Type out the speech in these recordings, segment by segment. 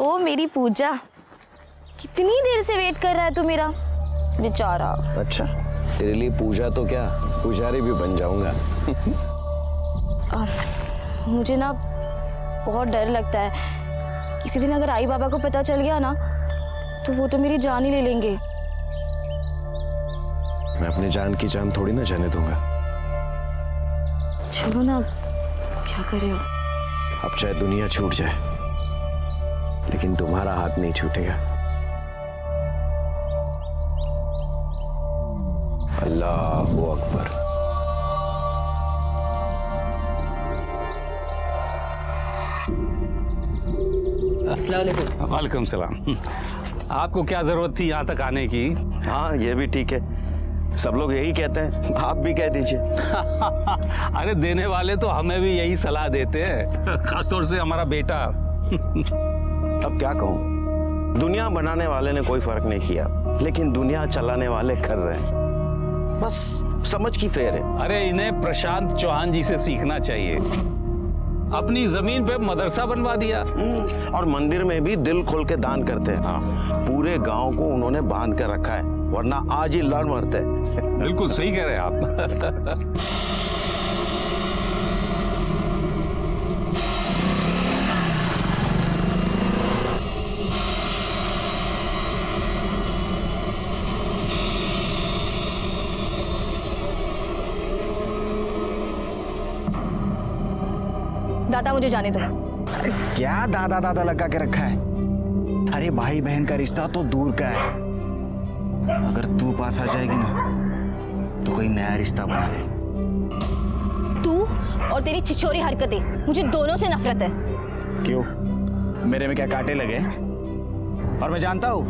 ओ मेरी पूजा, कितनी देर से वेट कर रहा है तू मेरा बेचारा। अच्छा, तेरे लिए पूजा तो क्या, पुजारी भी बन जाऊंगा। मुझे ना बहुत डर लगता है, किसी दिन अगर आई बाबा को पता चल गया ना तो वो तो मेरी जान ही ले लेंगे। मैं अपनी जान की जान थोड़ी ना जाने दूंगा। चलो ना, क्या करे हो। अब चाहे दुनिया छूट जाए लेकिन तुम्हारा हाथ नहीं छूटेगा। अल्लाहू अकबर। अस्सलाम वालेकुम। वालेकुम सलाम। आपको क्या जरूरत थी यहाँ तक आने की? हाँ, ये भी ठीक है, सब लोग यही कहते हैं, आप भी कह दीजिए। अरे देने वाले तो हमें भी यही सलाह देते हैं, खासतौर से हमारा बेटा। अब क्या कहूँ, दुनिया बनाने वाले ने कोई फर्क नहीं किया, लेकिन दुनिया चलाने वाले कर रहे हैं। बस समझ की फेर है। अरे इन्हें प्रशांत चौहान जी से सीखना चाहिए। अपनी जमीन पे मदरसा बनवा दिया और मंदिर में भी दिल खोल के दान करते हैं। हाँ, पूरे गांव को उन्होंने बांध कर रखा है, वरना आज ही लड़ मरते। बिल्कुल सही कह रहे हैं आप। दादा मुझे जाने दो। क्या दादा दादा लगा के रखा है? अरे भाई बहन का रिश्ता तो दूर का है, अगर तू पास आ जाएगी ना तो कोई नया रिश्ता बना ले। तू और तेरी छिछोरी हरकतें, मुझे दोनों से नफरत है। क्यों, मेरे में क्या कांटे लगे? और मैं जानता हूँ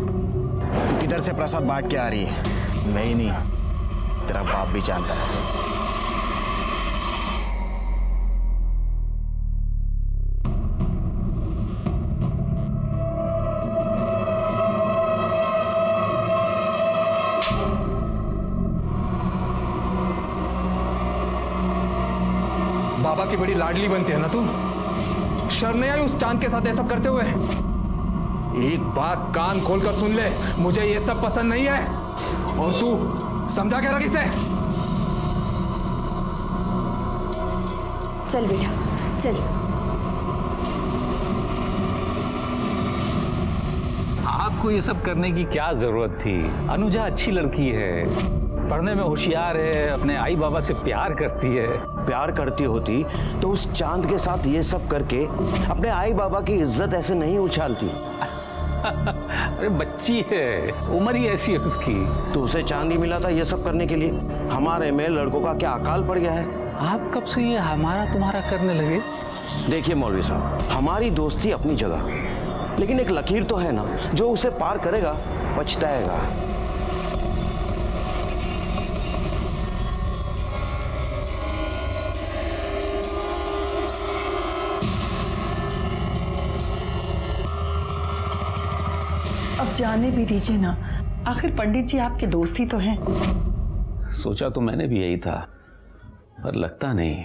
तू किधर से प्रसाद बांट के आ रही है। मैं ही नहीं, तेरा बाप भी जानता है। बाबा की बड़ी लाडली बनती है ना तू। शर्म नहीं आई उस चांद के साथ ऐसा करते हुए? एक बात कान खोलकर सुन ले, मुझे ये सब पसंद नहीं है, और तू समझा के रख इसे। चल बेटा चल। आपको ये सब करने की क्या जरूरत थी? अनुजा अच्छी लड़की है, पढ़ने में होशियार है, अपने आई बाबा से प्यार करती है। प्यार करती होती तो उस चांद के साथ ये सब करके अपने आई बाबा की इज्जत ऐसे नहीं उछालती। अरे बच्ची है, उम्र ही ऐसी है उसकी। तो उसे चांद ही मिला था ये सब करने के लिए। हमारे में लड़कों का क्या अकाल पड़ गया है? आप कब से ये हमारा तुम्हारा करने लगे? देखिए मौलवी साहब, हमारी दोस्ती अपनी जगह, लेकिन एक लकीर तो है ना, जो उसे पार करेगा पछताएगा। अब जाने भी दीजिए ना, आखिर पंडित जी आपके दोस्त ही तो हैं। सोचा तो मैंने भी यही था, पर लगता नहीं।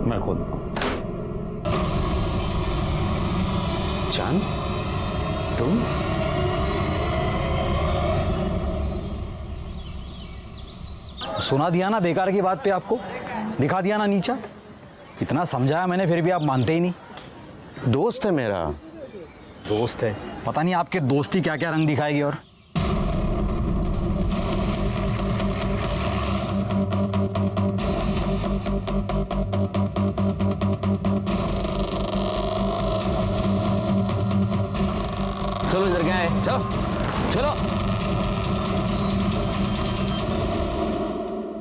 मैं खुद चांद, तुम सुना दिया ना बेकार की बात पे, आपको दिखा दिया ना नीचा। इतना समझाया मैंने, फिर भी आप मानते ही नहीं। दोस्त है मेरा। दोस्त है, पता नहीं आपके दोस्ती क्या क्या रंग दिखाएगी। और चलो इधर क्या है, चलो चलो।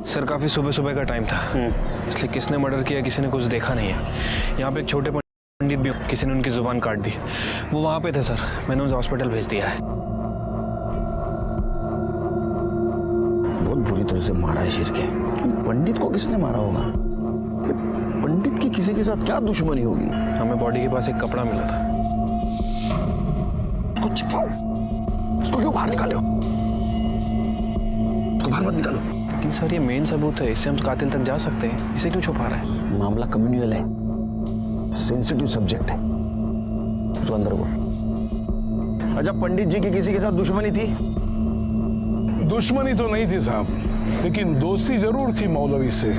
सर काफी सुबह सुबह का टाइम था, इसलिए किसने मर्डर किया किसी ने कुछ देखा नहीं है। यहाँ पे एक छोटे पंडित भी, किसी ने उनकी जुबान काट दी। वो वहां पे थे सर, मैंने उन्हें हॉस्पिटल भेज दिया है। बहुत बुरी तरह से मारा है शेर के। पंडित को किसने मारा होगा? पंडित की किसी के साथ क्या दुश्मनी होगी? हमें बॉडी के पास एक कपड़ा मिला था। उसको छिपाओ, उसको क्यों बाहर निकालो? उसको बाहर मत निकालो। लेकिन सर ये मेन सबूत है, इससे हम कातिल तक जा सकते हैं, इसे क्यों छुपा रहे हैं? मामला कम्युनल है, सेंसिटिव सब्जेक्ट है। तो अंदर को। अच्छा, पंडित जी की किसी के साथ दुश्मनी थी? दुश्मनी तो नहीं थी साहब, लेकिन दोस्ती जरूर थी मौलवी से।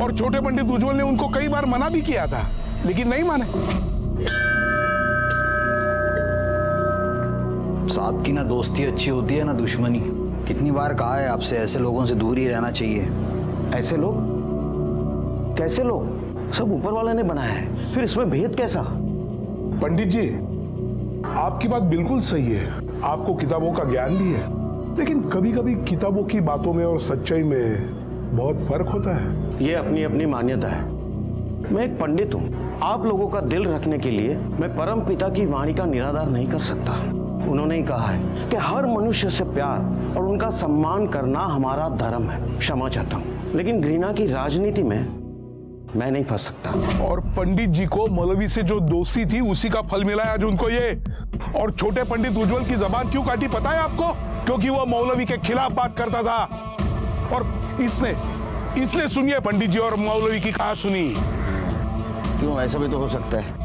और छोटे पंडित उज्जवल ने उनको कई बार मना भी किया था, लेकिन नहीं माने। साहब की ना दोस्ती अच्छी होती है ना दुश्मनी। कितनी बार कहा है आपसे, ऐसे लोगों से दूर ही रहना चाहिए। ऐसे लोग? कैसे लोग? सब ऊपर वाले ने बनाया है, फिर इसमें भेद कैसा? पंडित जी, आपकी बात बिल्कुल सही है, आपको किताबों का ज्ञान भी है, लेकिन कभी कभी किताबों की बातों में और सच्चाई में बहुत फर्क होता है। ये अपनी अपनी मान्यता है। मैं एक पंडित हूँ, आप लोगों का दिल रखने के लिए मैं परम पिता की वाणी का निराधार नहीं कर सकता। उन्होंने ही कहा है कि हर मनुष्य से प्यार और उनका सम्मान करना हमारा धर्म है। क्षमा चाहता हूँ, लेकिन घृणा की राजनीति में मैं नहीं फंस सकता। और पंडित जी को मौलवी से जो दोस्ती थी उसी का फल मिला है आज उनको ये। और छोटे पंडित उज्जवल की जबान क्यों काटी पता है आपको? क्योंकि वो मौलवी के खिलाफ बात करता था। और इसने सुनिए पंडित जी और मौलवी की कहा सुनी। क्यों, ऐसा भी तो हो सकता है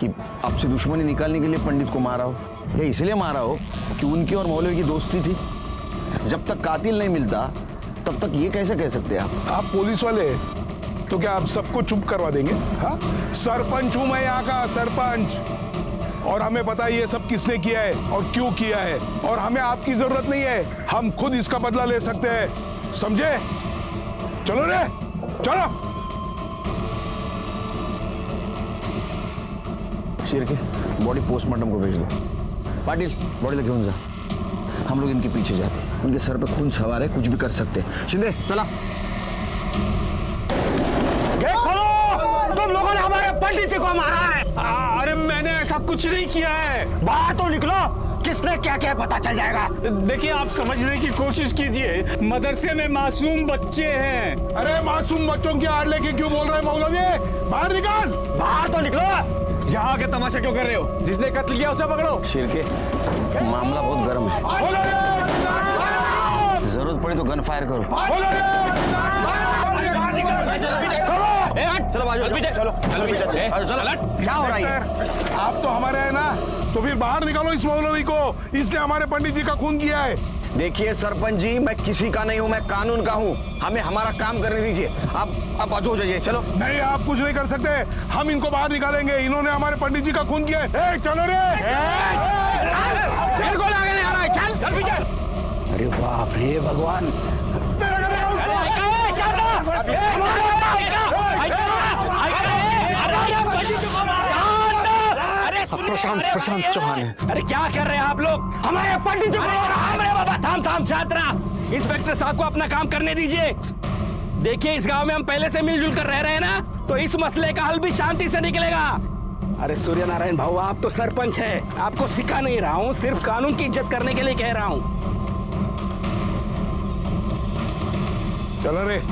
कि आपसे दुश्मनी निकालने के लिए पंडित को मारा हो, या इसलिए मारा हो कि उनकी और मौलवी की दोस्ती थी। जब तक कातिल नहीं मिलता तब तक ये कैसे कह सकते हैं आप पुलिस वाले, तो क्या आप सबको चुप करवा देंगे? हाँ, सरपंच हूं मैं यहाँ का, सरपंच। और हमें पता है ये सब किसने किया है और क्यों किया है, और हमें आपकी जरूरत नहीं है, हम खुद इसका बदला ले सकते हैं, समझे? चलो रे, चलो। शिर्के, बॉडी पोस्टमार्टम को भेज दो। पाटिल, बॉडी लेके घेऊन जा। हम लोग इनके पीछे जाते हैं, उनके सर पे खून सवार है, कुछ भी कर सकते हैं। शिंदे चला। तुम लोगों ने हमारे पंडित जी को मारा है। अरे मैंने ऐसा कुछ नहीं किया है। बाहर तो निकलो, किसने क्या क्या पता चल जाएगा। देखिए, आप समझने की कोशिश कीजिए, मदरसे में मासूम बच्चे हैं। अरे मासूम बच्चों की आड़ लेके क्यों बोल रहे हैं मौलवी? बाहर निकाल, बाहर तो निकलो। यहाँ के तमाशा क्यों कर रहे हो? जिसने कत्ल किया उसे पकड़ो। शिर्के, मामला बहुत गर्म है, जरूरत पड़ी तो गन फायर करो। चलो बाजू, चलो क्या हो रहा है? आप तो हमारे हैं ना, तो फिर बाहर निकालो इस मौलवी को, इसने हमारे पंडित जी का खून किया है। देखिए सरपंच जी, मैं किसी का नहीं हूँ, मैं कानून का हूँ, हमें हमारा काम करने दीजिए। आप बाजू हो जाइए। चलो। नहीं, आप कुछ नहीं कर सकते, हम इनको बाहर निकालेंगे, इन्होंने हमारे पंडित जी का खून किया है। चलो रे, बिल्कुल आगे नहीं आ रहा है, चल। अरे बाप रे भगवान। प्रशांत चौहान है। अरे क्या कर रहे हैं आप लोग? हमारे पंडित जी को अरे बाबा, थाम छात्रा, इंस्पेक्टर साहब को अपना काम करने दीजिए। देखिए, इस गांव में हम पहले से मिलजुल कर रह रहे हैं ना, तो इस मसले का हल भी शांति से निकलेगा। अरे सूर्य नारायण भाऊ, आप तो सरपंच हैं, आपको सिखा नहीं रहा हूँ, सिर्फ कानून की इज्जत करने के लिए कह रहा हूँ। चलो रे।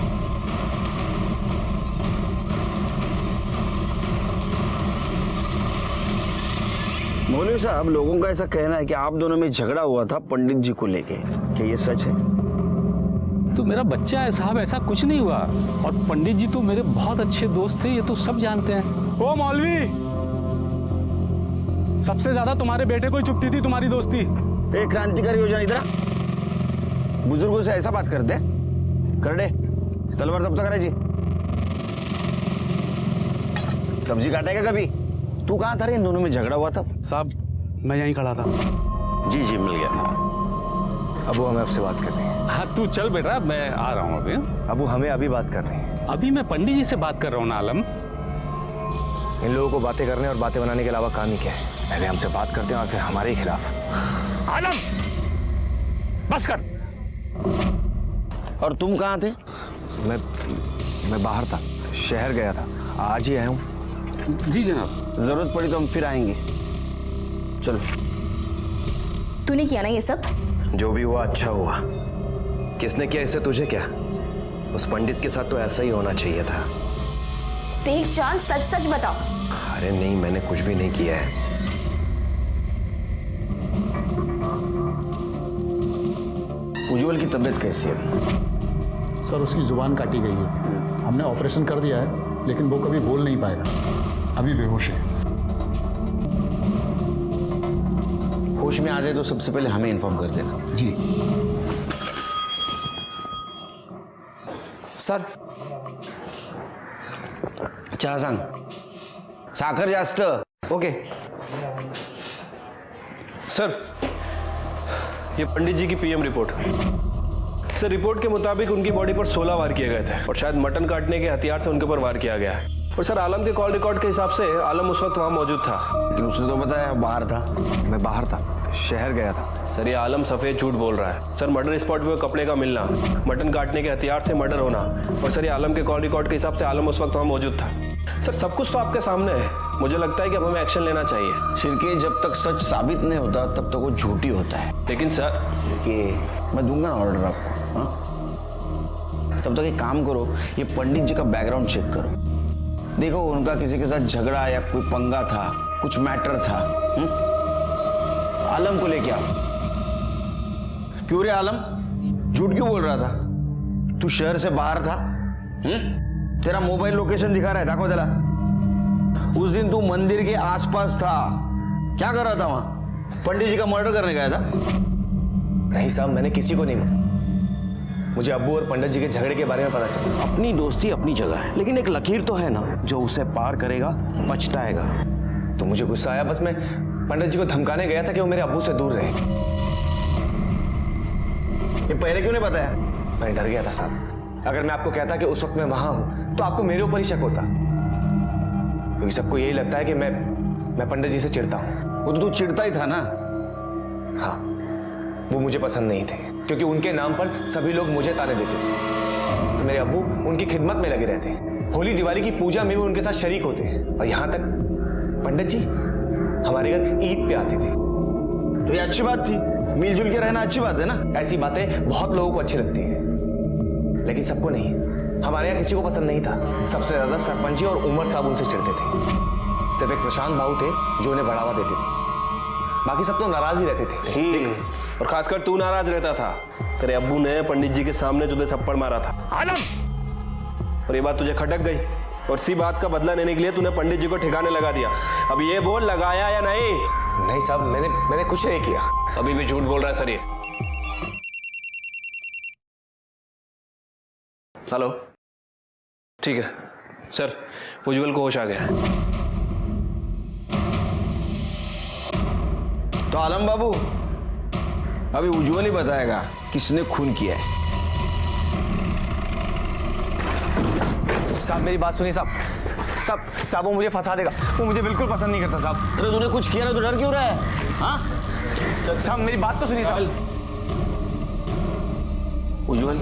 मौलवी साहब, लोगों का ऐसा कहना है कि आप दोनों में झगड़ा हुआ था पंडित जी को लेके, क्या ये सच है? तो मेरा बच्चा है साहब, ऐसा कुछ नहीं हुआ। और पंडित जी तो मेरे बहुत अच्छे दोस्त थे, ये तो सब जानते हैं। ओ मौलवी, सबसे ज्यादा तुम्हारे बेटे को ही चुभती थी तुम्हारी दोस्ती। एक क्रांतिकारी योजना इधर बुजुर्गों से ऐसा बात करते? कर दे तलवार सब तक जी। सब्जी काटेगा कभी? तू कहाँ था रे इन दोनों में झगड़ा हुआ था? साहब, मैं यहीं खड़ा था। जी जी, मिल गया। अब वो हमें आपसे बात करनी है। हाँ तू चल बेटा, मैं आ रहा हूँ अभी। अब वो हमें अभी बात करनी है। अभी मैं पंडित जी से बात कर रहा हूँ ना आलम। इन लोगों को बातें करने और बातें बनाने के अलावा काम ही क्या है? पहले हमसे बात करते हैं और फिर हमारे ही खिलाफ। आलम, बस कर। और तुम कहाँ थे? मैं बाहर था, शहर गया था, आज ही आया हूँ। जी जनाब। जरूरत पड़ी तो हम फिर आएंगे। चलो। तूने किया ना ये सब? जो भी हुआ अच्छा हुआ। किसने किया इसे, तुझे क्या? उस पंडित के साथ तो ऐसा ही होना चाहिए था। तो एक चांस सच सच बताओ। अरे नहीं, मैंने कुछ भी नहीं किया है। उज्जवल की तबीयत कैसी है? सर, उसकी जुबान काटी गई है। हमने ऑपरेशन कर दिया है, लेकिन वो कभी बोल नहीं पाएगा, अभी बेहोश है। होश में आ जाए तो सबसे पहले हमें इन्फॉर्म कर देना। जी सर, चहा सांग, साखर जास्त। ओके सर, ये पंडित जी की पीएम रिपोर्ट। सर, रिपोर्ट के मुताबिक उनकी बॉडी पर 16 वार किए गए थे और शायद मटन काटने के हथियार से उनके ऊपर वार किया गया है। और सर, आलम के कॉल रिकॉर्ड के हिसाब से आलम उस वक्त वहाँ मौजूद था। लेकिन उसने तो बताया बाहर था। मैं बाहर था, शहर गया था। सर, ये आलम सफ़ेद झूठ बोल रहा है। सर, मर्डर स्पॉट पे कपड़े का मिलना, मटन काटने के हथियार से मर्डर होना, और सर ये आलम के कॉल रिकॉर्ड के हिसाब से आलम उस वक्त वहाँ मौजूद था। सर, सब कुछ तो आपके सामने है। मुझे लगता है कि अब हमें एक्शन लेना चाहिए। शिरके, जब तक सच साबित नहीं होता तब तक वो झूठी होता है। लेकिन सर, ये मैं दूंगा ना ऑर्डर आपको। हाँ, तब तक एक काम करो, ये पंडित जी का बैकग्राउंड चेक करो। देखो उनका किसी के साथ झगड़ा या कोई पंगा था, कुछ मैटर था। आलम को लेके आओ। क्यों रे आलम, झूठ क्यों बोल रहा था? तू शहर से बाहर था। तेरा मोबाइल लोकेशन दिखा रहा है, दाखव तेला। उस दिन तू मंदिर के आसपास था, क्या कर रहा था वहां? पंडित जी का मर्डर करने गया था? नहीं साहब, मैंने किसी को नहीं मारा। मुझे अब्बू और पंडित जी के झगड़े के बारे में पता चला। अपनी दोस्ती अपनी जगह है, लेकिन एक लकीर तो है ना, जो उसे पार करेगा पछताएगा। तो मुझे गुस्सा आया, बस मैं पंडित जी को धमकाने गया था कि वो मेरे अब्बू से दूर रहे। ये पहले क्यों नहीं बताया? मैं डर गया था साहब। अगर मैं आपको कहता कि उस वक्त मैं वहां हूं तो आपको मेरे ऊपर ही शक होता, क्योंकि सबको यही लगता है कि मैं पंडित जी से चिढ़ता हूं। वो तो तू चिढ़ता ही था ना। हाँ, वो मुझे पसंद नहीं थे, क्योंकि उनके नाम पर सभी लोग मुझे ताने देते थे। मेरे अब्बू उनकी खिदमत में लगे रहते, होली दिवाली की पूजा में भी उनके साथ शरीक होते, और यहां तक पंडित जी हमारे घर ईद पे आते थे। तो ये अच्छी बात थी, मिलजुल के रहना अच्छी बात है ना। ऐसी बातें बहुत लोगों को अच्छी लगती है, लेकिन सबको नहीं। हमारे यहाँ किसी को पसंद नहीं था। सबसे ज्यादा सरपंच जी और उमर साहब उनसे चिढ़ते थे। सिर्फ एक प्रशांत बाबू थे जो उन्हें बढ़ावा देते थे, बाकी सब तो नाराज ही रहते थे। और खासकर तू नाराज रहता था। तेरे अब्बू ने पंडित जी के सामने तुझे थप्पड़ मारा था आलम, और ये बात तुझे खटक गई, और इसी बात का बदला लेने के लिए तूने पंडित जी को ठिकाने लगा दिया। अब ये बोल, लगाया या नहीं? नहीं साहब, मैंने कुछ नहीं किया। अभी भी झूठ बोल रहा है सर ये। हेलो, ठीक है सर, उज्जवल को होश आ गया है। तो आलम बाबू, अभी उज्जवल ही बताएगा किसने खून किया है। साहब मेरी बात सुनिए साहब। साहब वो मुझे फंसा देगा, वो मुझे बिल्कुल पसंद नहीं करता साहब। अरे तूने कुछ किया ना, तो डर क्यों रहा है? हाँ साहब मेरी बात तो सुनिए साहब। उज्जवल,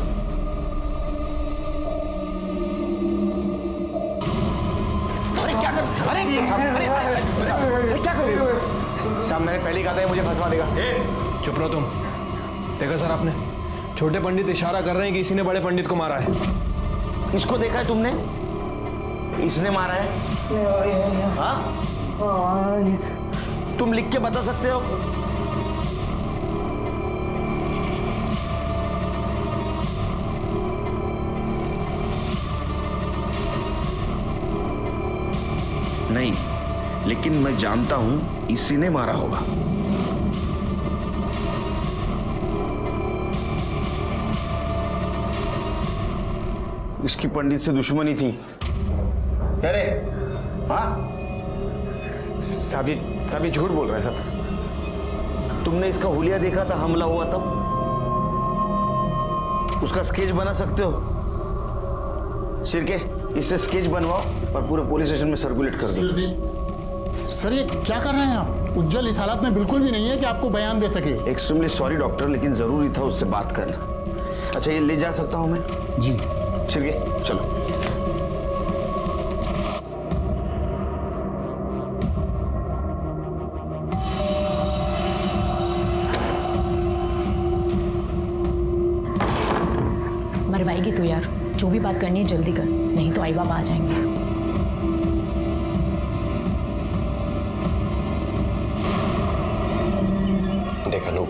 अरे क्या कर, अरे क्या कर रहे हो? साहब मैंने पहले ही कहा था ये मुझे फंसवा देगा। चुप रहो तुम। देखा सर आपने, छोटे पंडित इशारा कर रहे हैं कि इसी ने बड़े पंडित को मारा है। इसको देखा है तुमने? इसने मारा है? हाँ? तुम लिख के बता सकते हो? नहीं, लेकिन मैं जानता हूं इसी ने मारा होगा। इसकी पंडित से दुश्मनी थी। अरे हाँ, साहब ये झूठ बोल रहे हैं साहब। तुमने इसका हुलिया देखा था हमला हुआ तब? उसका स्केच बना सकते हो? शिरके, इससे स्केच बनवाओ और पूरे पुलिस स्टेशन में सर्कुलेट कर दो। सर ये क्या कर रहे हैं आप? उज्जवल इस हालत में बिल्कुल भी नहीं है कि आपको बयान दे सके। एक्सट्रीमली सॉरी डॉक्टर, लेकिन जरूरी था उससे बात करना। अच्छा, ये ले जा सकता हूं मैं? जी। शिरके चलो। मरवाएगी तो यार, जो भी बात करनी है जल्दी कर, नहीं तो आई बाप आ जाएंगे। देख अनु,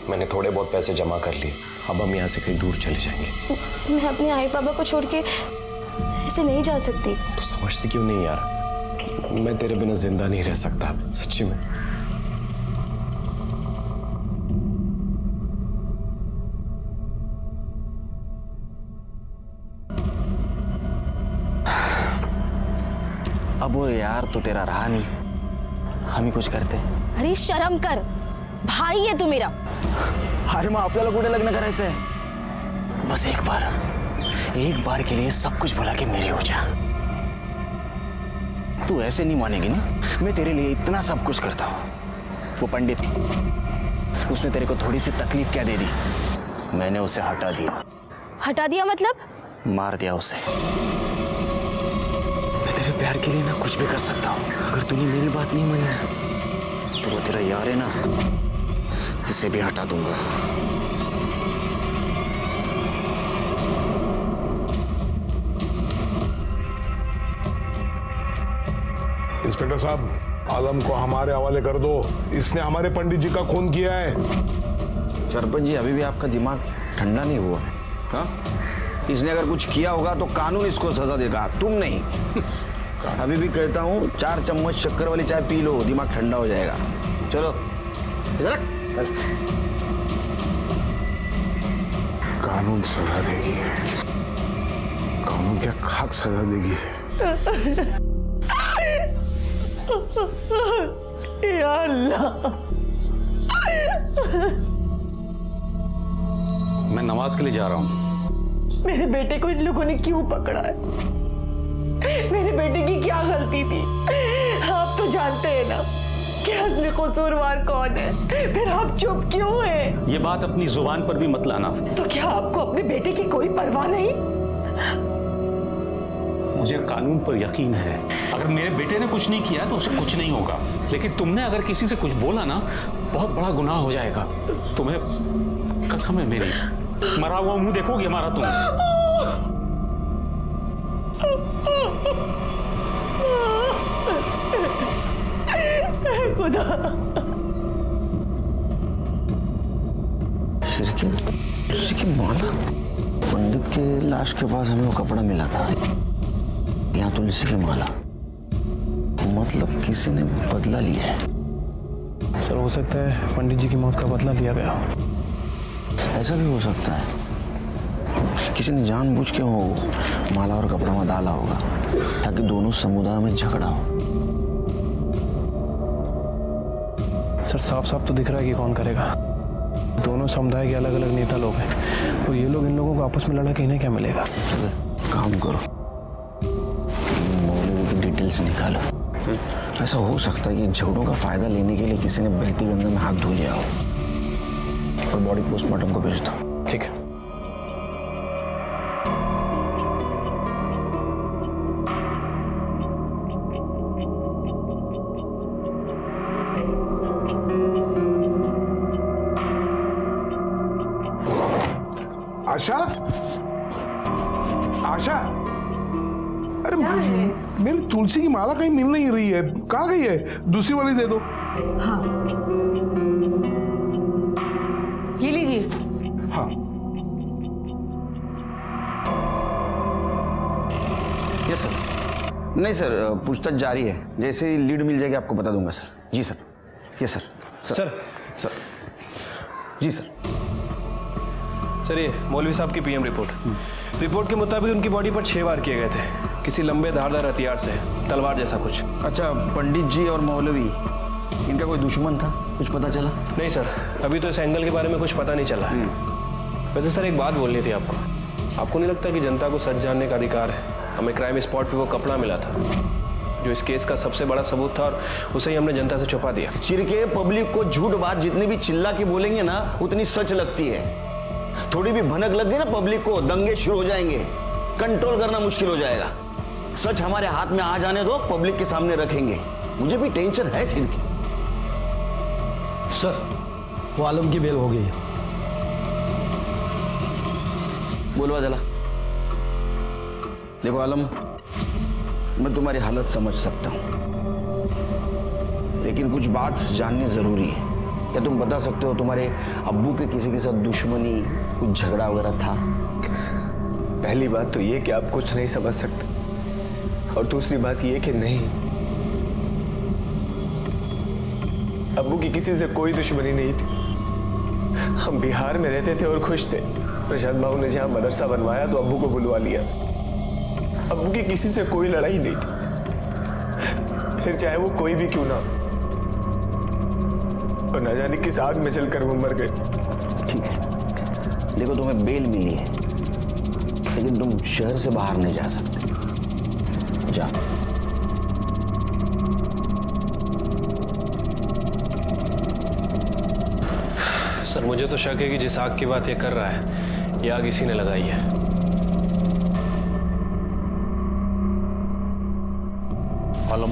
मैंने थोड़े बहुत पैसे जमा कर लिए, अब हम यहाँ से कहीं दूर चले जाएंगे। मैं अपने आई बाबा को छोड़ के ऐसे नहीं जा सकती। तू समझती क्यों नहीं यार, मैं तेरे बिना जिंदा नहीं रह सकता सच्ची में। अब वो यार तो तेरा रहा नहीं, हम ही कुछ करते। अरे शर्म कर, भाई है तू मेरा। अरे मग आपल्याला कुठे लग्न करायचंय? बस एक बार के लिए सब कुछ भुला के मेरी हो जा। तू ऐसे नहीं मानेगी ना, मैं तेरे लिए इतना सब कुछ करता हूँ। वो पंडित, उसने तेरे को थोड़ी सी तकलीफ क्या दे दी, मैंने उसे हटा दिया। हटा दिया मतलब? मार दिया उसे। मैं तेरे प्यार के लिए ना कुछ भी कर सकता हूँ। अगर तूने मेरी बात नहीं मानी ना, तो वो तेरा यार है ना, उसे भी हटा दूंगा। इंस्पेक्टर साहब, आलम को हमारे हवाले कर दो, इसने हमारे पंडित जी का खून किया है। सरपंच जी, अभी भी आपका दिमाग ठंडा नहीं हुआ? हाँ, इसने अगर कुछ किया होगा तो कानून इसको सजा देगा, तुम नहीं। अभी भी कहता हूँ 4 चम्मच शक्कर वाली चाय पी लो, दिमाग ठंडा हो जाएगा। चलो। कानून सजा देगी, कानून क्या खाक सजा देगी। या अल्लाह, मैं नमाज के लिए जा रहा हूँ। मेरे बेटे को इन लोगों ने क्यों पकड़ा है? मेरे बेटे की क्या गलती थी? आप तो जानते हैं ना कि असली कसूरवार कौन है, फिर आप चुप क्यों हैं? ये बात अपनी जुबान पर भी मत लाना। तो क्या आपको अपने बेटे की कोई परवाह नहीं? मुझे कानून पर यकीन है, अगर मेरे बेटे ने कुछ नहीं किया तो उसे कुछ नहीं होगा, लेकिन तुमने अगर किसी से कुछ बोला ना, बहुत बड़ा गुनाह हो जाएगा। तुम्हें कसम है मेरी, मरा हुआ मुंह देखोगे हमारा तुम। खुदा, तुलसी की माला? पंडित के लाश के पास हमें वो कपड़ा मिला था, यहाँ तुलसी की माला, मतलब किसी ने बदला लिया है। सर हो सकता है पंडित जी की मौत का बदला लिया गया। ऐसा भी हो सकता है, किसी ने जानबूझ के वो माला और कपड़ा में डाला होगा ताकि दोनों समुदाय में झगड़ा हो। सर साफ साफ तो दिख रहा है कि कौन करेगा। दोनों समुदाय के अलग अलग नेता लोग हैं, और ये लोग इन लोगों को आपस में लड़ा के इन्हें क्या मिलेगा? काम करो, मौलवी की डिटेल्स निकालो। ऐसा हो सकता है कि झगड़ों का फायदा लेने के लिए किसी ने बहती गंगा में हाथ धो लिया हो, और बॉडी पोस्टमार्टम को भेज दो। ठीक है। आशा, आशा, अरे मेरी तुलसी की माला कहीं मिल नहीं रही है, कहाँ गई है? दूसरी वाली दे दो। हाँ, ये लीजिए। हाँ। Yes sir. नहीं सर, पूछताछ जारी है, जैसे ही लीड मिल जाएगी आपको बता दूंगा सर। जी सर। Yes sir. सर जी सर। सर ये मौलवी साहब की पीएम रिपोर्ट के मुताबिक उनकी बॉडी पर 6 वार किए गए थे, किसी लंबे धारदार हथियार से, तलवार जैसा कुछ। अच्छा, पंडित जी और मौलवी, इनका कोई दुश्मन था, कुछ पता चला? नहीं सर, अभी तो इस एंगल के बारे में कुछ पता नहीं चला है। वैसे सर एक बात बोलनी थी आपको नहीं लगता कि जनता को सच जानने का अधिकार है? हमें क्राइम स्पॉट पे वो कपड़ा मिला था जो इस केस का सबसे बड़ा सबूत था, और उसे ही हमने जनता से छुपा दिया। चिरके पब्लिक को झूठ बात जितनी भी चिल्ला के बोलेंगे ना, उतनी सच लगती है। थोड़ी भी भनक लग गई ना पब्लिक को, दंगे शुरू हो जाएंगे, कंट्रोल करना मुश्किल हो जाएगा। सच हमारे हाथ में आ जाने दो, पब्लिक के सामने रखेंगे। मुझे भी टेंशन है चिरके। सर, वो आलम की बेल हो गई है। बोलवा जला। देखो आलम, मैं तुम्हारी हालत समझ सकता हूं, लेकिन कुछ बात जाननी जरूरी है। क्या तुम बता सकते हो तुम्हारे अब्बू के किसी के साथ दुश्मनी, कुछ झगड़ा वगैरह था? पहली बात तो ये कि आप कुछ नहीं समझ सकते। और दूसरी बात यह कि नहीं, अब्बू की किसी से कोई दुश्मनी नहीं थी। हम बिहार में रहते थे और खुश थे। प्रशांत बाबू ने जहां मदरसा बनवाया तो अब्बू को बुलवा लिया। अब्बू की किसी से कोई लड़ाई नहीं थी, फिर चाहे वो कोई भी क्यों ना। और ना जाने किस आग में चलकर वो मर गए। ठीक है, देखो तुम्हें बेल मिली है, लेकिन तुम शहर से बाहर नहीं जा सकते। जा। सर मुझे तो शक है कि जिस आग की बात ये कर रहा है, ये आग इसी ने लगाई है। आलम,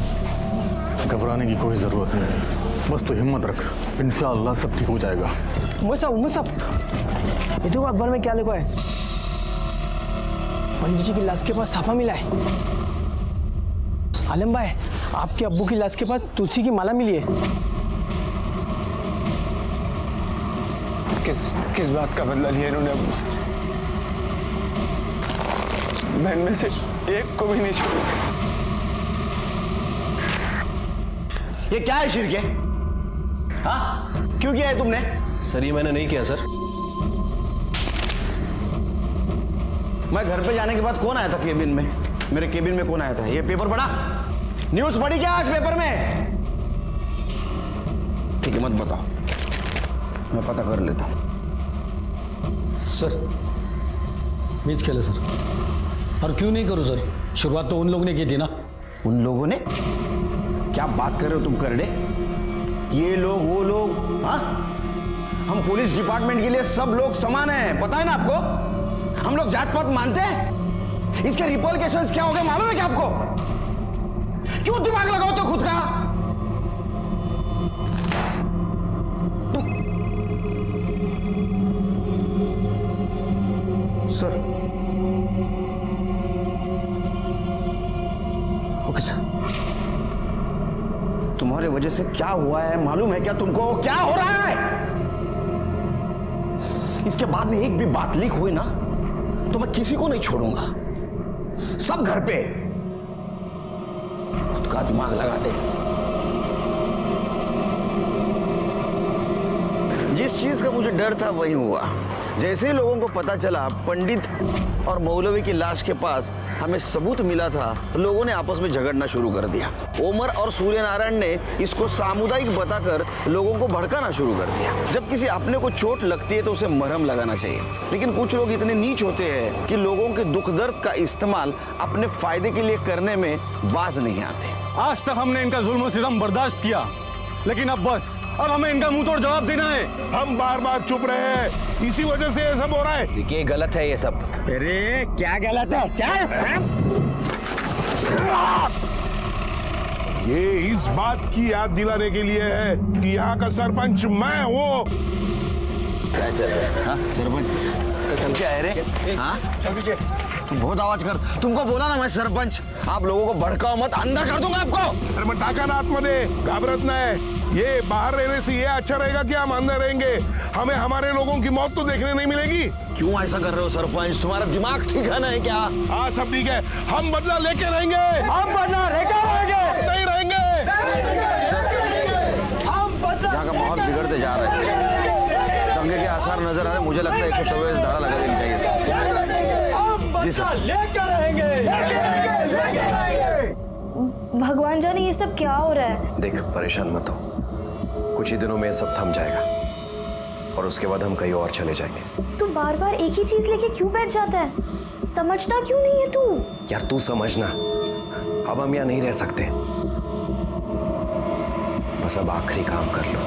घबराने की कोई जरूरत नहीं है, बस तो हिम्मत रख, इंशाअल्लाह सब ठीक हो जाएगा। मुसब ये तो अखबार में क्या लिखा है? पंडित जी की लाश के पास साफा मिला है। आलम भाई, आपके अब्बू की लाश के पास तुलसी की माला मिली है। किस बात का बदला लिया इन्होंने अब्बू से? मैं इनमें से एक को भी नहीं छोड़ूंगा। ये क्या है शिरके? हाँ, क्यों किया है तुमने? सर ये मैंने नहीं किया सर। मैं घर पे जाने के बाद कौन आया था केबिन में? मेरे केबिन में कौन आया था? ये पेपर पढ़ा? न्यूज पढ़ी क्या आज पेपर में? ठीक है, मत बताओ, मैं पता कर लेता हूं। सर मीच खेले सर, और क्यों नहीं करूं सर? शुरुआत तो उन लोगों ने की थी ना। उन लोगों ने? क्या बात कर रहे हो तुम करड़े? ये लोग वो लोग? हाँ, हम पुलिस डिपार्टमेंट के लिए सब लोग समान हैं, पता है ना आपको? हम लोग जात पात मानते हैं? इसके रिपॉर्केशंस क्या हो गए मालूम है क्या आपको? क्यों दिमाग लगाओ तो खुद का? Sir, okay sir. तुम्हारे वजह से क्या हुआ है मालूम है क्या तुमको? क्या हो रहा है? इसके बाद में एक भी बात लीक हुई ना तो मैं किसी को नहीं छोड़ूंगा। सब घर पे खुद का दिमाग लगाते। जिस चीज का मुझे डर था वही हुआ। जैसे ही लोगों को पता चला पंडित और मौलवी की लाश के पास हमें सबूत मिला था, लोगों ने आपस में झगड़ना शुरू कर दिया। ओमर और सूर्यनारायण ने इसको सामुदायिक बताकर लोगों को भड़काना शुरू कर दिया। जब किसी अपने को चोट लगती है तो उसे मरहम लगाना चाहिए, लेकिन कुछ लोग इतने नीच होते हैं कि लोगों के दुख दर्द का इस्तेमाल अपने फायदे के लिए करने में बाज नहीं आते। आज तक हमने इनका जुल्म और सितम बर्दाश्त किया, लेकिन अब बस, अब हमें इनका मुंह तोड़ जवाब देना है। हम बार बार चुप रहे हैं, इसी वजह से ये सब हो रहा है। देखिए गलत है ये सब। अरे क्या गलत है? ये इस बात की याद दिलाने के लिए है कि यहाँ का सरपंच मैं हूँ। क्या चल रहा है? हाँ सरपंच, तुम क्या है रे? हाँ तुम बहुत आवाज कर। तुमको बोला ना मैं सरपंच। आप लोगों को भड़काओ मत, अंदर कर दूंगा आपको। अरे मत टाका ना आत्मदे, घबरात ना है। ये बाहर रहने से ये अच्छा रहेगा कि हम अंदर रहेंगे? हमें हमारे लोगों की मौत तो देखने नहीं मिलेगी। क्यों ऐसा कर रहे हो सरपंच? तुम्हारा दिमाग ठीक है ना क्या? हाँ सब ठीक है, हम बदला लेके रहेंगे। हम बदला लेके रहेंगे। नहीं रहेंगे। यहाँ का माहौल बिगड़ते जा रहा है, दंगे के आसार नजर आ रहे। मुझे लगता है 124 धारा लगा देनी चाहिए सर। जी सर। लेके रहेंगे। भगवान जाने ये सब क्या हो रहा है। देख परेशान मत हो, कुछ ही दिनों में ये सब थम जाएगा और उसके बाद हम कहीं और चले जाएंगे। तू बार बार एक ही चीज लेके क्यों बैठ जाता है? समझता क्यों नहीं है तू? यार तू समझना, अब हम यहाँ नहीं रह सकते। बस अब आखिरी काम कर लो।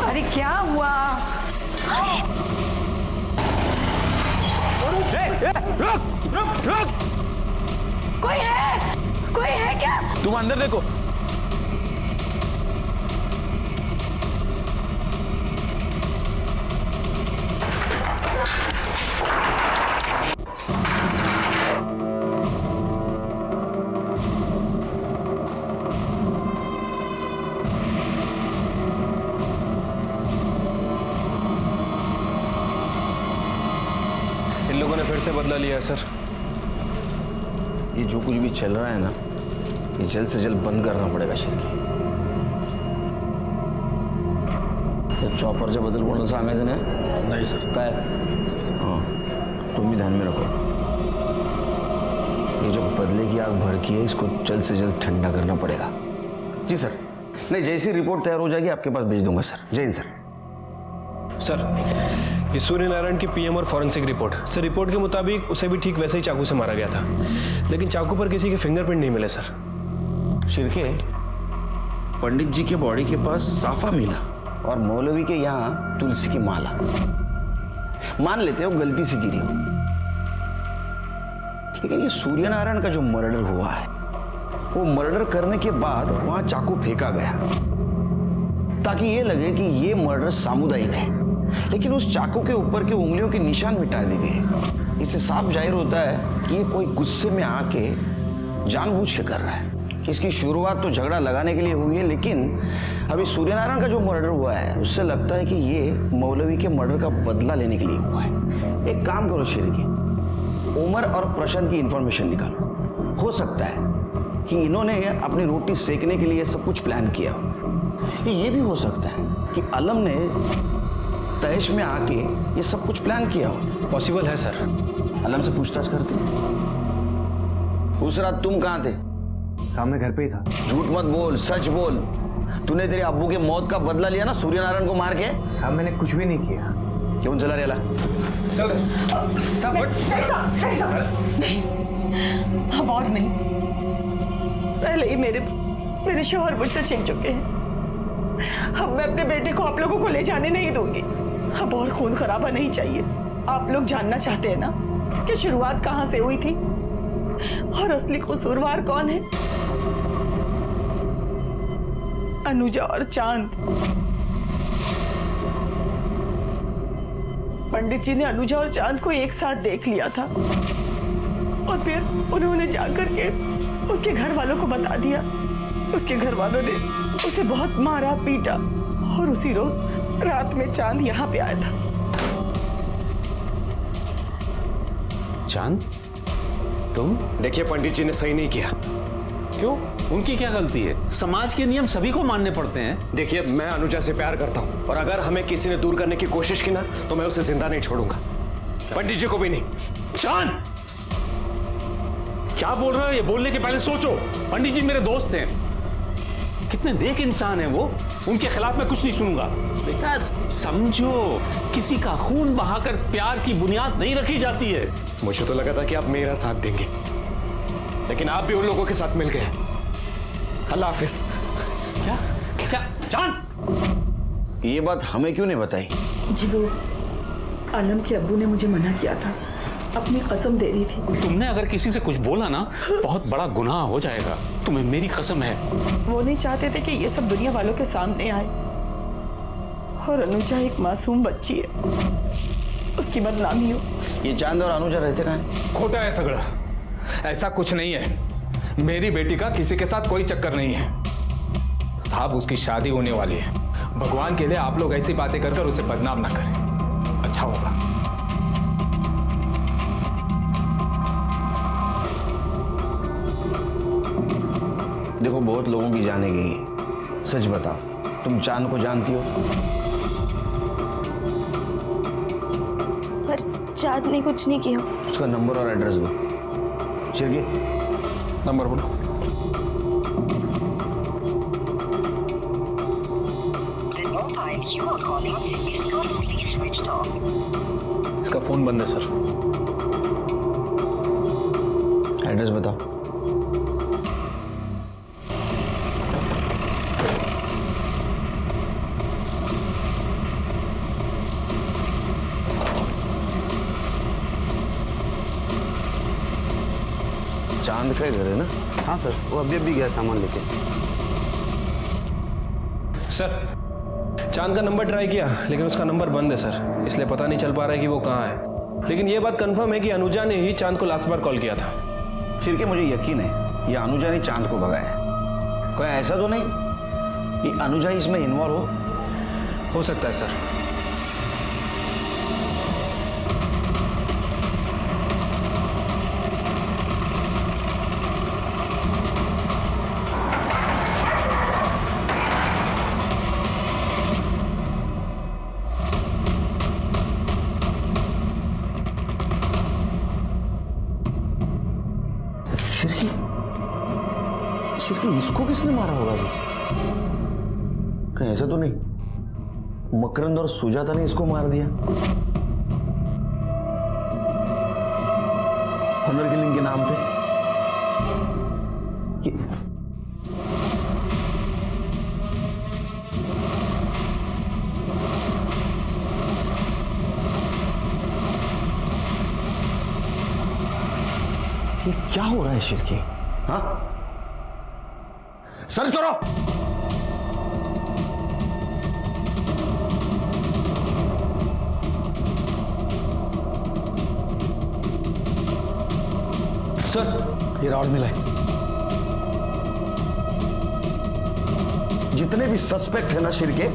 अरे क्या हुआ? कोई है? कोई है क्या? तुम अंदर देखो। कैसे बदला लिया है सर? ये जो कुछ भी चल रहा है ना, ये जल्द से जल्द बंद करना पड़ेगा शिरकी. चॉपरच्या बद्दल कोणाला सांगायचं नाही? नहीं सर. काय? हाँ, तुम भी ध्यान में रखो. ये जो बदले की आग भड़की है, इसको जल्द से जल्द ठंडा करना पड़ेगा. जी सर. नहीं, जैसी रिपोर्ट तैयार हो जाएगी आपके पास भेज दूंगा सर. जय हिंद सर. सर, ये सूर्य नारायण की पीएम और फॉरेंसिक रिपोर्ट. सर, रिपोर्ट के मुताबिक उसे भी ठीक वैसे ही चाकू से मारा गया था, लेकिन चाकू पर किसी के फिंगरप्रिंट नहीं मिले सर. शिरके, पंडित जी के बॉडी के पास साफा मिला और मौलवी के यहाँ तुलसी की माला. मान लेते हो गलती से गिरी हो, लेकिन ये सूर्य नारायण का जो मर्डर हुआ है, वो मर्डर करने के बाद वहां चाकू फेंका गया ताकि ये लगे कि ये मर्डर सामुदायिक है, लेकिन उस चाकू के ऊपर के उंगलियों के निशान मिटा दिए गए. इससे साफ जाहिर होता है कि ये कोई गुस्से में आके जानबूझ के कर रहा है. इसकी शुरुआत तो झगड़ा लगाने के लिए हुई है, लेकिन अभी सूर्यनारायण का जो मर्डर हुआ है, उससे लगता है कि ये मौलवी के मर्डर का बदला लेने के लिए हुआ है. एक काम करो शिरकी, उमर और प्रशांत की इंफॉर्मेशन निकालो. हो सकता है कि इन्होंने अपनी रोटी सेकने के लिए सब कुछ प्लान किया हो. ये भी हो सकता है कि आलम ने तैश में आके ये सब कुछ प्लान किया हो. पॉसिबल है सर. आलम से पूछताछ करते. उस रात तुम कहाँ थे? सामने घर पे ही था. झूठ मत बोल, सच बोल. तूने तेरे अब्बू के मौत का बदला लिया ना सूर्यनारायण को मार के? साहब, मैंने कुछ भी नहीं किया. क्यों चला रेला? नहीं, अब और नहीं. पहले ही मेरे शौहर मुझसे छीन चुके हैं. अब मैं अपने बेटे को आप लोगों को ले जाने नहीं दूंगी. अब और खून खराबा नहीं चाहिए. आप लोग जानना चाहते हैं ना कि शुरुआत कहां से हुई थी और असली कसूरवार कौन है? अनुजा और चांद. पंडित जी ने अनुजा और चांद को एक साथ देख लिया था और फिर उन्होंने जाकर के उसके घर वालों को बता दिया. उसके घर वालों ने उसे बहुत मारा पीटा और उसी रोज रात में चांद यहाँ पे आया था. चांद, तुम? देखिए, पंडित जी ने सही नहीं किया. क्यों? उनकी क्या गलती है? समाज के नियम सभी को मानने पड़ते हैं. देखिए, मैं अनुजा से प्यार करता हूं और अगर हमें किसी ने दूर करने की कोशिश की ना, तो मैं उसे जिंदा नहीं छोड़ूंगा. पंडित जी को भी नहीं. चांद, क्या बोल रहे हो? ये बोलने के पहले सोचो. पंडित जी मेरे दोस्त हैं, कितने नेक इंसान हैं वो. उनके खिलाफ मैं कुछ नहीं सुनूंगा. बेटा समझो, किसी का खून बहाकर प्यार की बुनियाद नहीं रखी जाती है. मुझे तो लगा था कि आप मेरा साथ देंगे, लेकिन आप भी उन लोगों के साथ मिल गए. अल्लाह हाफिज. क्या क्या चांद, ये बात हमें क्यों नहीं बताई? जी, वो आलम के अब्बू ने मुझे मना किया था. अपनी कसम दे रही थी. तुमने अगर किसी से कुछ बोला ना, बहुत बड़ा गुनाह हो जाएगा. तुम्हें मेरी कसम है. वो नहीं चाहते थे कि ये सब दुनिया वालों के सामने आए. और अनुजा एक मासूम बच्ची है, उसकी बदनामी हो. ये चांद और अनुजा रहते कहाँ हैं? खोटा है सगड़ा. ऐसा कुछ नहीं है. मेरी बेटी का किसी के साथ कोई चक्कर नहीं है साहब. उसकी शादी होने वाली है. भगवान के लिए आप लोग ऐसी बातें कर कर उसे बदनाम ना करें, अच्छा होगा. देखो, बहुत लोगों की जाने गई है. सच बताओ, तुम चांद को जानती हो? पर चांद ने कुछ नहीं किया. उसका नंबर और एड्रेस दो. शिरकी, नंबर बोलो. इसका फोन बंद है सर. एड्रेस बताओ. चांद का घर है ना? हाँ सर, वो अभी गया सामान लेके. सर, चांद का नंबर ट्राई किया, लेकिन उसका नंबर बंद है सर. इसलिए पता नहीं चल पा रहा है कि वो कहाँ है. लेकिन ये बात कंफर्म है कि अनुजा ने ही चांद को लास्ट बार कॉल किया था. फिर के मुझे यकीन है ये अनुजा ने चांद को भगाया. कोई ऐसा तो नहीं कि अनुजा इसमें इन्वॉल्व हो सकता है सर. सिर्फ इसको किसने मारा होगा अभी? कहीं ऐसा तो नहीं मकरंद और सुजाता ने इसको मार दिया? ऑनर किलिंग के नाम पे ये क्या हो रहा है शिरके? हाँ, सर्च करो। सर ये रॉड मिला है। जितने भी सस्पेक्ट है ना शिरके,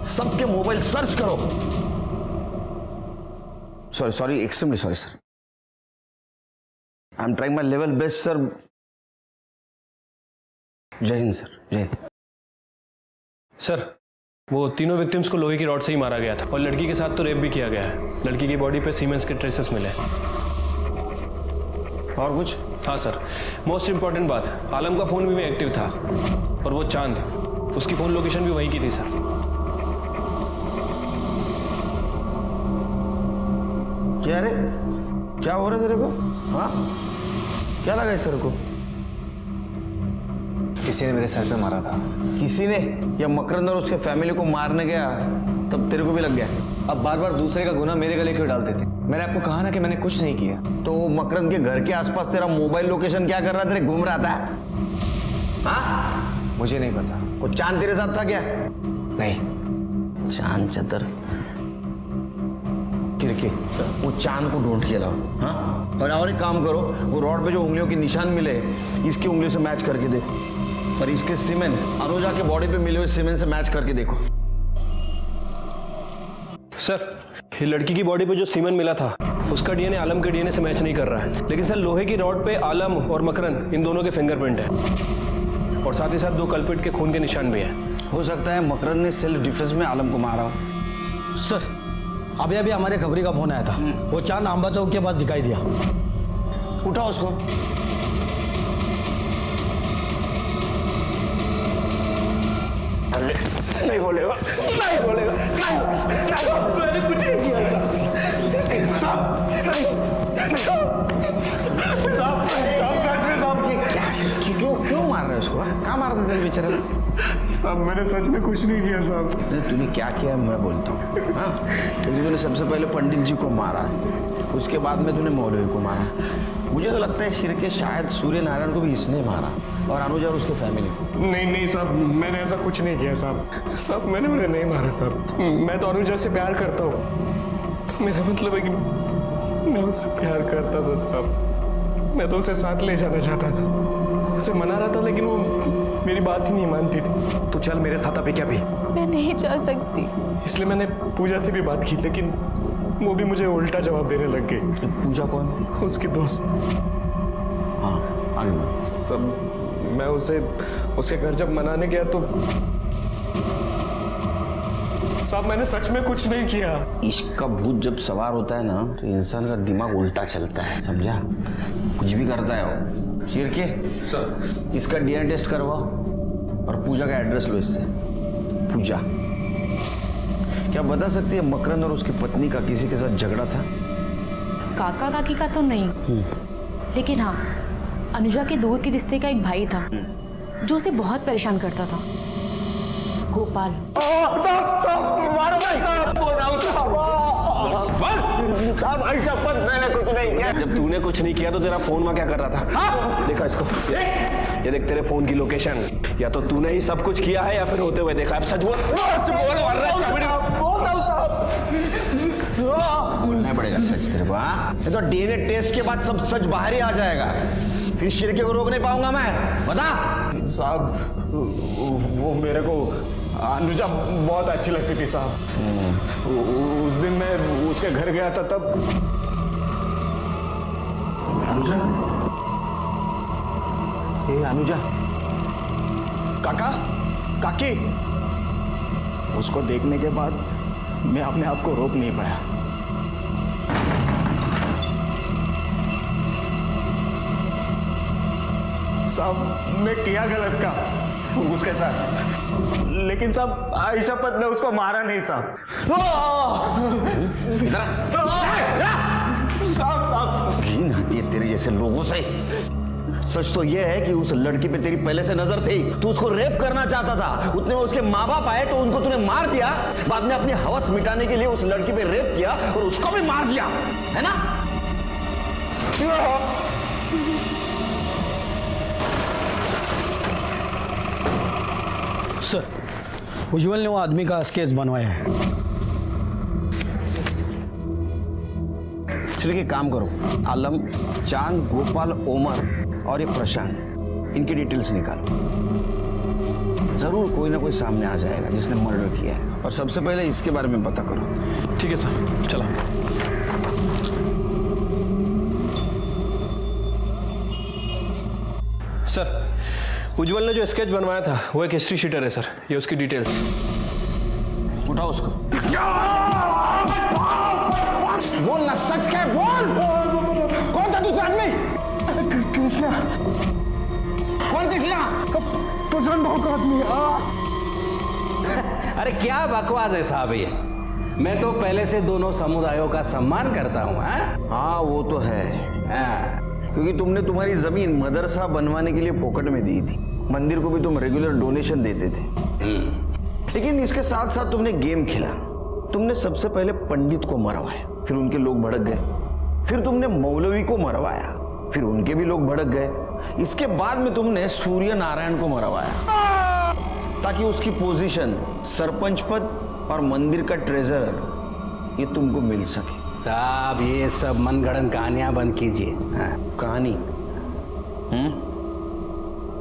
सबके मोबाइल सर्च करो। Sorry extremely sorry sir, I am trying my level best sir. जय हिंद सर, जय हिंद। सर वो तीनों विक्टिम्स को लोहे की रॉड से ही मारा गया था और लड़की के साथ तो रेप भी किया गया है। लड़की की बॉडी पे सीमेंस के ट्रेसेस मिले। और कुछ? हाँ सर, मोस्ट इंपॉर्टेंट बात, आलम का फोन भी एक्टिव था और वो चांद, उसकी फोन लोकेशन भी वहीं की थी सर। क्या रे, क्या हो रहा है तेरे को? हाँ, क्या लगा इस सर को? किसी ने मेरे सर पे मारा था। किसी ने? या मकरंद और उसके फैमिली को मारने गया तब तेरे को भी लग गया? अब बार बार दूसरे का गुनाह मेरे गले क्यों डालते थे? मैंने आपको कहा ना कि मैंने कुछ नहीं किया। तो मकरंद के घर के आसपास तेरा मोबाइल लोकेशन क्या कर रहा था? तेरे घूम रहा था? हाँ, मुझे नहीं पता। वो चांद तेरे साथ था क्या? नहीं। चांद चतर के वो चांद को ढूंढ के लाओ। हाँ, और एक काम करो, वो रॉड पे जो उंगलियों के निशान मिले इसकी उंगलियों से मैच करके देखो, और इसके सीमेन अनुजा के बॉडी पे मिले हुए सीमेन से मैच करके देखो। सर ये लड़की की बॉडी पे जो सीमेन मिला था उसका डीएनए आलम के डीएनए से मैच नहीं कर रहा है, लेकिन सर लोहे की रॉड पे आलम और मकरंद इन दोनों के फिंगरप्रिंट है और साथ ही साथ 2 कल्प्रिट के खून के निशान भी हैं। हो सकता है मकरंद ने सेल्फ डिफेंस में आलम को मारा हो। सर अभी अभी हमारे खबरी का फोन आया था, वो चांद आंबा चौक के पास दिखाई दिया। उठाओ उसको। नहीं बोलेगा, नहीं बोलेगा, मैंने कुछ नहीं किया। क्यों मार रहे हो उसको? कहाँ मार रहे थे बेचारा? साहब मैंने सच में कुछ नहीं किया साहब। तूने क्या किया मैं बोलता हूँ। हाँ, क्योंकि तूने सबसे पहले पंडित जी को मारा, उसके बाद में तूने मौलवी को मारा। मुझे तो लगता है शिरके शायद सूर्य नारायण को भी इसने मारा और अनुजा और उसके फैमिली को। नहीं साहब, मैंने ऐसा कुछ नहीं किया साहब। साहब मैंने उन्हें नहीं मारा साहब। मैं तो अनुजा से प्यार करता हूँ। मेरा मतलब है कि मैं उससे प्यार करता था साहब। मैं तो उसे साथ ले जाना चाहता था, उसे मना रहा था, लेकिन वो मेरी बात ही नहीं मानती थी। तो चल मेरे साथ अभी क्या भी। मैं नहीं जा सकती। इसलिए मैंने पूजा से भी बात की, लेकिन वो भी मुझे उल्टा जवाब देने लग गई। पूजा कौन? उसकी दोस्त। हाँ आगे। सब मैं उसे उसके घर जब मनाने गया तो साहब मैंने सच में कुछ नहीं किया। इश्क का भूत जब सवार होता है ना तो इंसान का दिमाग उल्टा चलता है, समझा? कुछ भी करता है वो। शिरके सर, इसका डीएनए टेस्ट करवाओ और पूजा का एड्रेस लो इससे। पूजा, क्या बता सकती है मकरंद और उसकी पत्नी का किसी के साथ झगड़ा था? काका काकी का तो नहीं, लेकिन हाँ अनुजा के दूर के रिश्ते का एक भाई था जो उसे बहुत परेशान करता था, गोपाल। साहब भाई शपथ मैंने कुछ नहीं किया। जब तूने कुछ नहीं किया तो तेरा फोन वहां क्या कर रहा था? देखा इसको, ये देख तेरे फोन की लोकेशन। या तो तूने ही सब कुछ किया है या फिर होते हुए देखा। अब सच बोल, बोलना पड़ेगा सच तेरे को। हाँ, ये तो डीएनए टेस्ट के बाद सब सच बाहर ही आ जाएगा, फिर शिरके को रोक नहीं पाऊंगा मैं। बता। साहब वो मेरे को अनुजा बहुत अच्छी लगती थी साहब। उस दिन मैं उसके घर गया था तब। अनुजा? ये अनुजा? काका, काकी। उसको देखने के बाद मैं अपने आप को रोक नहीं पाया। साहब मैं किया गलत का उसके साथ, लेकिन साहब आयशा पत ने उसको मारा नहीं साहब। साहब साहब घिन आती है तेरे जैसे लोगों से। सच तो यह है कि उस लड़की पे तेरी पहले से नजर थी, तू उसको रेप करना चाहता था। उतने में उसके माँ बाप आए तो उनको तूने मार दिया, बाद में अपनी हवस मिटाने के लिए उस लड़की पे रेप किया और उसको भी मार दिया, है ना? सर, उज्जवल ने वो आदमी का स्केच बनवाया है। चलिए एक काम करो, आलम, चांद, गोपाल, ओमर और ये प्रशांत, इनकी डिटेल्स निकालो। जरूर कोई ना कोई सामने आ जाएगा जिसने मर्डर किया है, और सबसे पहले इसके बारे में पता करो। ठीक है सर, चलो। सर, उज्जवल ने जो स्केच बनवाया था वो एक हिस्ट्री शीटर है सर, ये उसकी डिटेल्स। उठाओ उसको। बोल ना, सच क्या है, बोल। कौन था दूसरा आदमी? कृष्णा। कौन कृष्णा? प्रशांत भाव का आदमी। अरे क्या बकवास है साहब ये। मैं तो पहले से दोनों समुदायों का सम्मान करता हूँ। हाँ वो तो है, क्योंकि तुमने तुम्हारी जमीन मदरसा बनवाने के लिए पॉकेट में दी थी, मंदिर को भी तुम रेगुलर डोनेशन देते थे। लेकिन इसके साथ साथ तुमने गेम खेला। तुमने सबसे पहले पंडित को मरवाया, फिर उनके लोग भड़क गए। फिर तुमने मौलवी को मरवाया, फिर उनके भी लोग भड़क गए। इसके बाद में तुमने सूर्य नारायण को मरवाया ताकि उसकी पोजीशन, सरपंच पद और मंदिर का ट्रेजरर ये तुमको मिल सके। साहब ये सब मनगढ़ंत कहानियां बंद कीजिए। कहानी?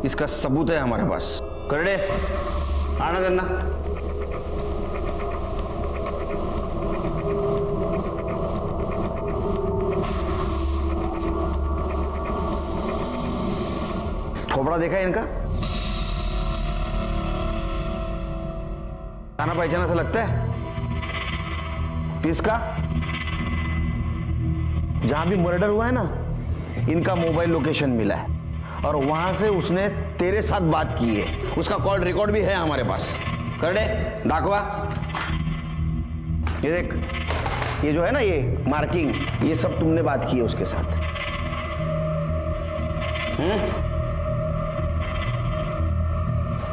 इसका सबूत है हमारे पास। करड़े, आना देना। थोपड़ा देखा है इनका? खाना पहचाना सा लगता है। इसका जहां भी मर्डर हुआ है ना, इनका मोबाइल लोकेशन मिला है और वहां से उसने तेरे साथ बात की है। उसका कॉल रिकॉर्ड भी है हमारे पास। करडे, दाखवा। ये देख, ये जो है ना, ये मार्किंग, ये सब तुमने बात की है उसके साथ।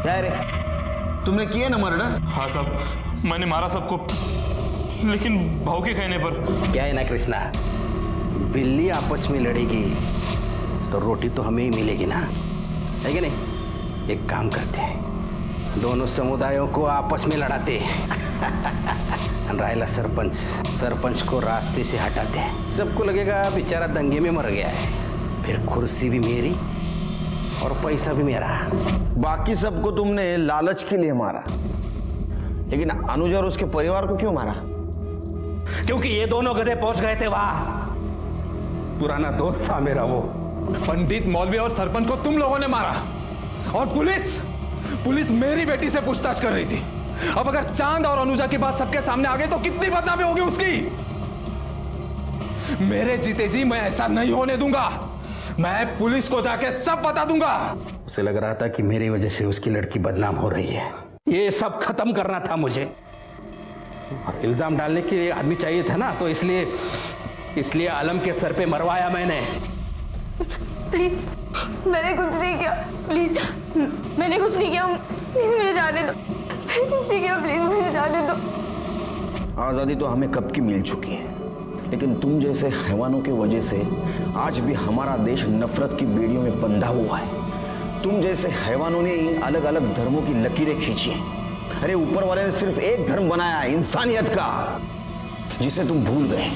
क्या रे, तुमने किया ना मर्डर? हाँ साहब, मैंने मारा सबको, लेकिन भाव के कहने पर। क्या है ना कृष्णा, बिल्ली आपस में लड़ेगी तो रोटी तो हमें ही मिलेगी ना, है कि नहीं? एक काम करते हैं, दोनों समुदायों को आपस में लड़ाते रायला सरपंच को रास्ते से हटाते हैं। सबको लगेगा बेचारा दंगे में मर गया है, फिर कुर्सी भी मेरी और पैसा भी मेरा। बाकी सबको तुमने लालच के लिए मारा, लेकिन अनुज और उसके परिवार को क्यों मारा? क्योंकि ये दोनों गधे पहुंच गए थे वहां। पुराना दोस्त था मेरा वो। पंडित, मौलवी और सरपंच को तुम लोगों ने मारा, और पुलिस मेरी बेटी से पूछताछ कर रही थी। अब अगर चांद और अनुजा की बात सबके सामने आ गई तो कितनी बदनामी होगी उसकी। मेरे जीते जी मैं ऐसा नहीं होने दूंगा। मैं पुलिस को जाके सब बता दूंगा। उसे लग रहा था कि मेरी वजह से उसकी लड़की बदनाम हो रही है। ये सब खत्म करना था मुझे, और इल्जाम डालने के लिए आदमी चाहिए था ना, तो इसलिए आलम के सर पे मरवाया मैंने। प्लीज, मैंने कुछ नहीं किया। प्लीज, मैंने कुछ नहीं किया। प्लीज मुझे जाने दो। मैंने कुछ नहीं किया, प्लीज मुझे जाने दो। आज़ादी तो हमें कब की मिल चुकी है, लेकिन तुम जैसे हैवानों की वजह से आज भी हमारा देश नफरत की बेड़ियों में बंधा हुआ है। तुम जैसे हैवानों ने ही अलग अलग धर्मों की लकीरें खींची हैं। अरे ऊपर वाले ने सिर्फ एक धर्म बनाया है, इंसानियत का, जिसे तुम भूल गए।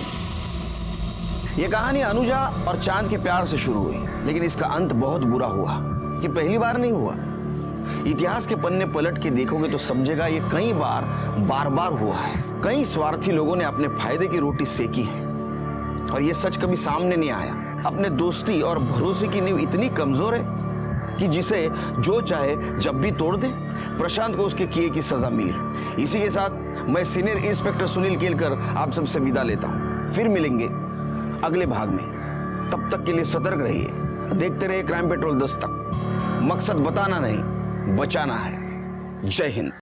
ये कहानी अनुजा और चांद के प्यार से शुरू हुई, लेकिन इसका अंत बहुत बुरा हुआ। ये पहली बार नहीं हुआ। इतिहास के पन्ने पलट के देखोगे तो समझेगा ये कई बार हुआ है। कई स्वार्थी लोगों ने अपने फायदे की रोटी सेकी है, और ये सच कभी सामने नहीं आया। अपने दोस्ती और भरोसे की नींव इतनी कमजोर है कि जिसे जो चाहे जब भी तोड़ दे। प्रशांत को उसके किए की सजा मिली। इसी के साथ मैं सीनियर इंस्पेक्टर सुनील केलकर आप सबसे विदा लेता हूं। फिर मिलेंगे अगले भाग में। तब तक के लिए सतर्क रहिए, देखते रहिए क्राइम पेट्रोल 10 तक। मकसद बताना नहीं, बचाना है। जय हिंद।